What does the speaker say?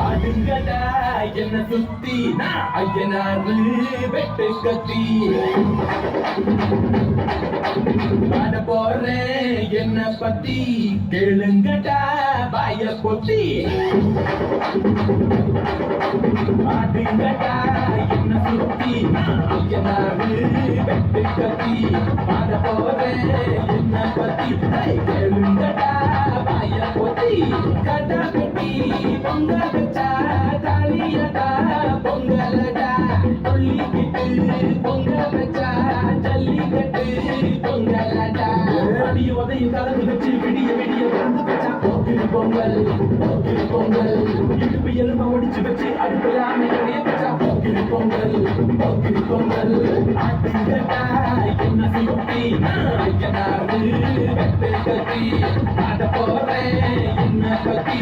ஆடுங்கடா என்ன சுத்தி நான் ஐயனாரு வெட்டு கத்தி பாட போறேன் என்ன பத்தி கேளுங்கடா பாய பொத்தி ஆடுங்கடா என்ன சுத்தி நான் ஐயனாரு வெட்டு கத்தி பாட போறேன் என்ன பத்தி கேளுங்கடா பாய பொத்தி கடா கட்டி பொங்க வச்சா தாலியடா பொங்கலடா சொல்லிக்கிட்டு பொங்க வச்சா ஜல்லிக்கட்டு பொங்கலடா அடிய உதையும் கலந்து வச்சு விடிய விடிய கலந்து வச்சா போக்கிரி பொங்கல் போக்கிரி பொங்கல் இடுப்பு எலும்ப ஒடிச்சு வச்சு அடுப்புல அமைய வச்சா போக்கிரி பொங்கல் போக்கிரி பொங்கல் ஆட்டுங்கடா என்ன சுத்தி ஐயனாரு வெட்டு கத்தி ஆட போறேன் என்ன பத்தி